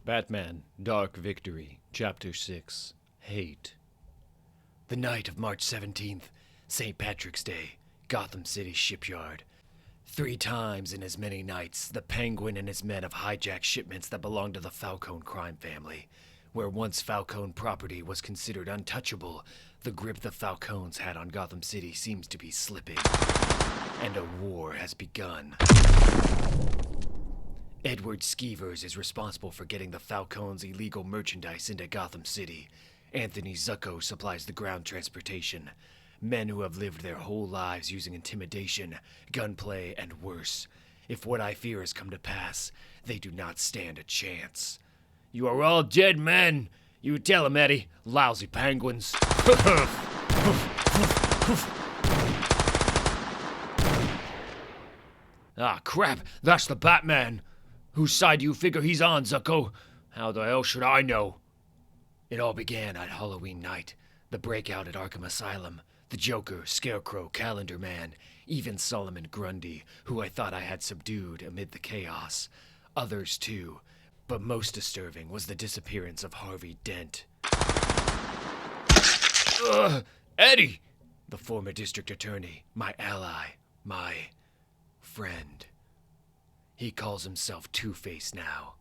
Batman, Dark Victory, Chapter 6, Hate. The night of March 17th, St. Patrick's Day, Gotham City shipyard. 3 times in as many nights, the Penguin and his men have hijacked shipments that belonged to the Falcone crime family. Where once Falcone property was considered untouchable, the grip the Falcones had on Gotham City seems to be slipping. And a war has begun. Edward Skeevers is responsible for getting the Falcones' illegal merchandise into Gotham City. Anthony Zucco supplies the ground transportation. Men who have lived their whole lives using intimidation, gunplay, and worse. If what I fear has come to pass, they do not stand a chance. You are all dead men! You tell 'em, Eddie, lousy penguins. Ah, crap, that's the Batman! Whose side do you figure he's on, Zucco? How the hell should I know? It all began at Halloween night. The breakout at Arkham Asylum. The Joker, Scarecrow, Calendar Man, even Solomon Grundy, who I thought I had subdued amid the chaos. Others too. But most disturbing was the disappearance of Harvey Dent. Eddie! The former district attorney, my ally, my friend. He calls himself Two-Face now.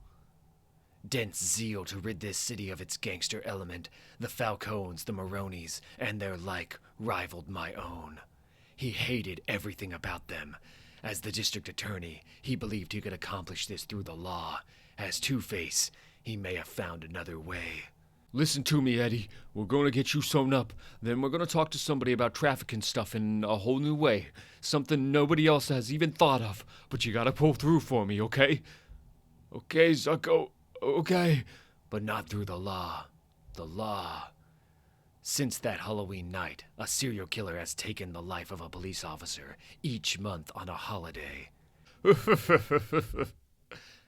Dent's zeal to rid this city of its gangster element, the Falcones, the Maronis, and their like, rivaled my own. He hated everything about them. As the district attorney, he believed he could accomplish this through the law. As Two-Face, he may have found another way. Listen to me, Eddie. We're going to get you sewn up. Then we're going to talk to somebody about trafficking stuff in a whole new way. Something nobody else has even thought of. But you got to pull through for me, okay? Okay, Zucco. Okay. But not through the law. The law. Since that Halloween night, a serial killer has taken the life of a police officer each month on a holiday.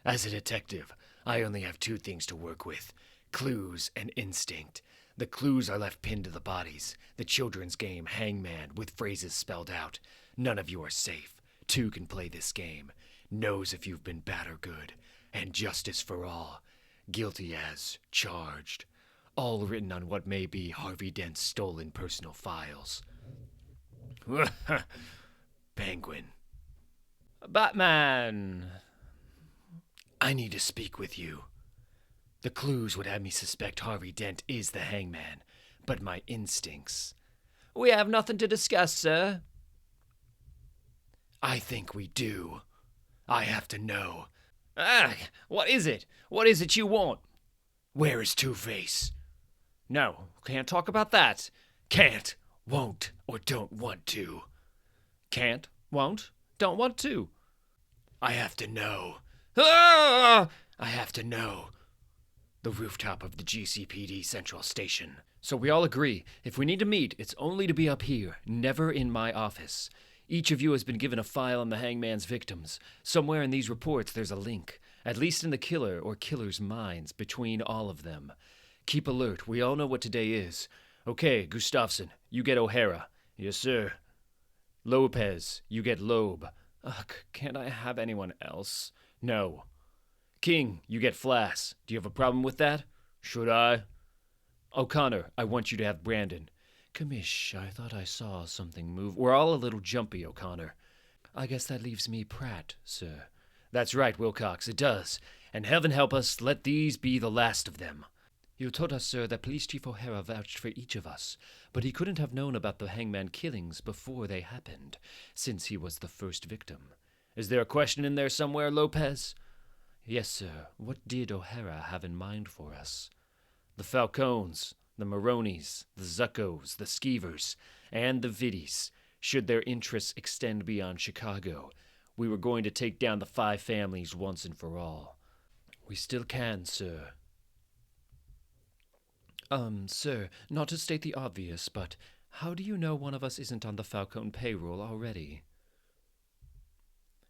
As a detective, I only have 2 things to work with. Clues and instinct. The clues are left pinned to the bodies. The children's game Hangman with phrases spelled out. None of you are safe. 2 can play this game. Knows if you've been bad or good. And justice for all. Guilty as charged. All written on what may be Harvey Dent's stolen personal files. Penguin. Batman! I need to speak with you. The clues would have me suspect Harvey Dent is the Hangman, but my instincts... We have nothing to discuss, sir. I think we do. I have to know. What is it? What is it you want? Where is Two-Face? No, can't talk about that. Can't, won't, or don't want to. Can't, won't, don't want to. I have to know. I have to know. The rooftop of the GCPD Central Station. So we all agree, if we need to meet, it's only to be up here, never in my office. Each of you has been given a file on the Hangman's victims. Somewhere in these reports there's a link, at least in the killer or killer's minds, between all of them. Keep alert, we all know what today is. Okay, Gustafsson, you get O'Hara. Yes, sir. Lopez, you get Loeb. Ugh, can't I have anyone else? No. King, you get Flass. Do you have a problem with that? Should I? O'Connor, I want you to have Brandon. Commish, I thought I saw something move. We're all a little jumpy, O'Connor. I guess that leaves me Pratt, sir. That's right, Wilcox, it does. And heaven help us, let these be the last of them. You told us, sir, that Police Chief O'Hara vouched for each of us, but he couldn't have known about the Hangman killings before they happened, since he was the first victim. Is there a question in there somewhere, Lopez? Yes, sir. What did O'Hara have in mind for us? The Falcones, the Maronis, the Zuccos, the Skeevers, and the Viddies. Should their interests extend beyond Chicago, we were going to take down the 5 families once and for all. We still can, sir. Sir, not to state the obvious, but how do you know one of us isn't on the Falcone payroll already?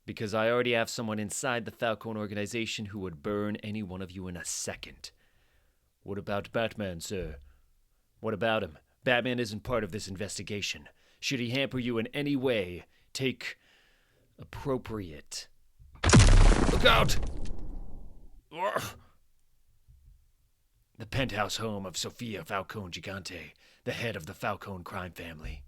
Because I already have someone inside the Falcone organization who would burn any one of you in a second. What about Batman, sir? What about him? Batman isn't part of this investigation. Should he hamper you in any way, take appropriate. Look out! the penthouse home of Sofia Falcone Gigante, the head of the Falcone crime family.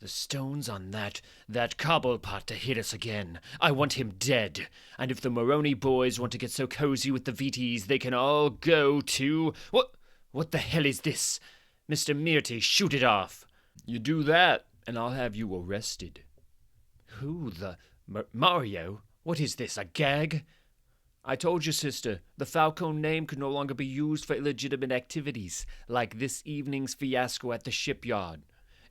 The stones on that cobblepot to hit us again. I want him dead. And if the Moroni boys want to get so cozy with the VTs, they can all go to... What the hell is this? Mr. Myrte, shoot it off. You do that, and I'll have you arrested. Who the... Mario? What is this, a gag? I told you, sister, the Falcone name could no longer be used for illegitimate activities, like this evening's fiasco at the shipyard.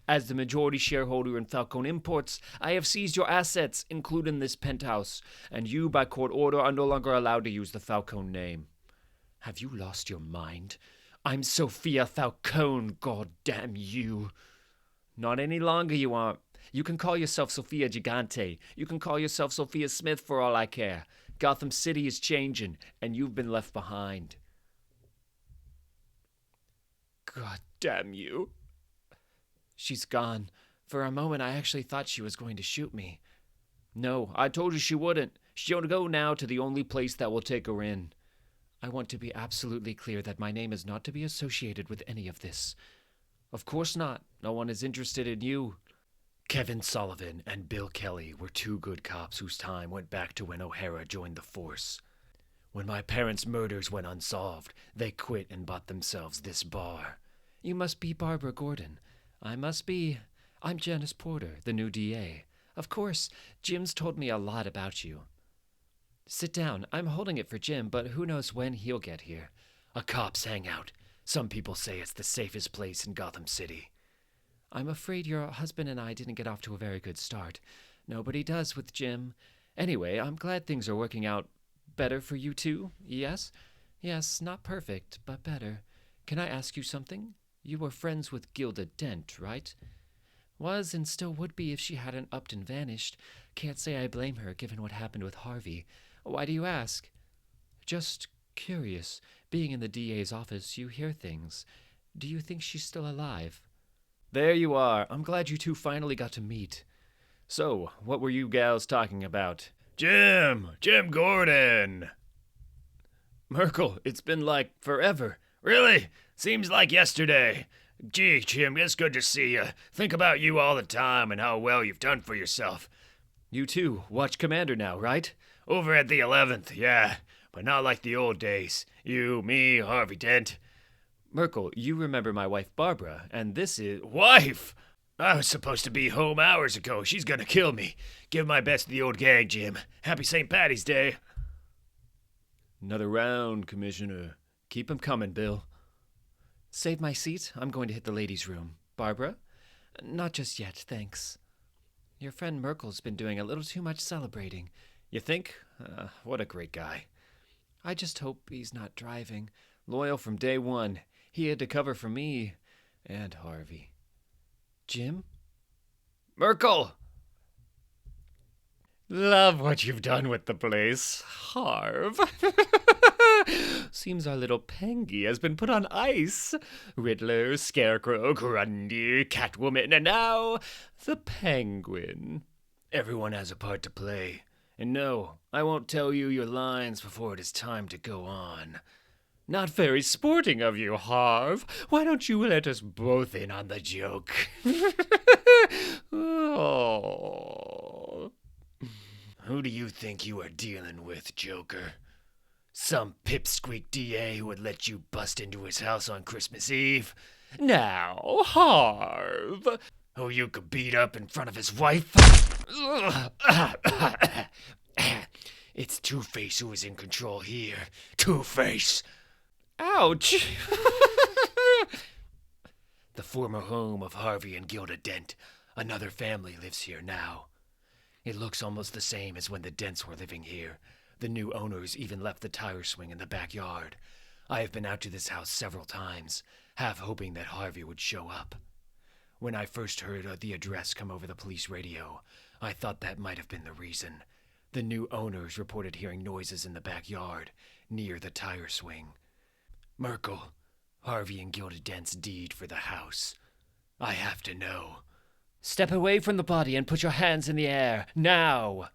As the majority shareholder in Falcone Imports, I have seized your assets, including this penthouse, and you, by court order, are no longer allowed to use the Falcone name. Have you lost your mind? I'm Sofia Falcone, god damn you. Not any longer, you aren't. You can call yourself Sofia Gigante. You can call yourself Sophia Smith for all I care. Gotham City is changing, and you've been left behind. God damn you. She's gone. For a moment, I actually thought she was going to shoot me. No, I told you she wouldn't. She'll go now to the only place that will take her in. I want to be absolutely clear that my name is not to be associated with any of this. Of course not. No one is interested in you. Kevin Sullivan and Bill Kelly were two good cops whose time went back to when O'Hara joined the force. When my parents' murders went unsolved, they quit and bought themselves this bar. You must be Barbara Gordon. I must be. I'm Janice Porter, the new DA. Of course, Jim's told me a lot about you. Sit down. I'm holding it for Jim, but who knows when he'll get here. A cop's hangout. Some people say it's the safest place in Gotham City. I'm afraid your husband and I didn't get off to a very good start. Nobody does with Jim. Anyway, I'm glad things are working out better for you too, yes? Yes, not perfect, but better. Can I ask you something? You were friends with Gilda Dent, right? Was and still would be if she hadn't upped and vanished. Can't say I blame her, given what happened with Harvey. Why do you ask? Just curious. Being in the DA's office, you hear things. Do you think she's still alive? There you are. I'm glad you two finally got to meet. So, what were you gals talking about? Jim Gordon! Merkel, it's been like forever. Really? Seems like yesterday. Gee, Jim, it's good to see you. Think about you all the time and how well you've done for yourself. You too. Watch Commander now, right? Over at the 11th, yeah. But not like the old days. You, me, Harvey Dent. Merkel, you remember my wife Barbara, and this is... Wife! I was supposed to be home hours ago. She's gonna kill me. Give my best to the old gang, Jim. Happy St. Patty's Day. Another round, Commissioner. Keep 'em coming, Bill. Save my seat. I'm going to hit the ladies' room. Barbara? Not just yet, thanks. Your friend Merkel's been doing a little too much celebrating. You think? What a great guy. I just hope he's not driving. Loyal from day one. He had to cover for me and Harvey. Jim? Merkel! Love what you've done with the place, Harv. Seems our little Pengy has been put on ice. Riddler, Scarecrow, Grundy, Catwoman, and now the Penguin. Everyone has a part to play. And no, I won't tell you your lines before it is time to go on. Not very sporting of you, Harv. Why don't you let us both in on the joke? Oh. Who do you think you are dealing with, Joker? Some pipsqueak DA who would let you bust into his house on Christmas Eve? Now, Harv, who you could beat up in front of his wife? It's Two-Face who is in control here. Two-Face. Ouch! The former home of Harvey and Gilda Dent. Another family lives here now. It looks almost the same as when the Dents were living here. The new owners even left the tire swing in the backyard. I have been out to this house several times, half hoping that Harvey would show up. When I first heard the address come over the police radio, I thought that might have been the reason. The new owners reported hearing noises in the backyard, near the tire swing. Merkel, Harvey and Gilda Dent's deed for the house. I have to know. Step away from the body and put your hands in the air, now!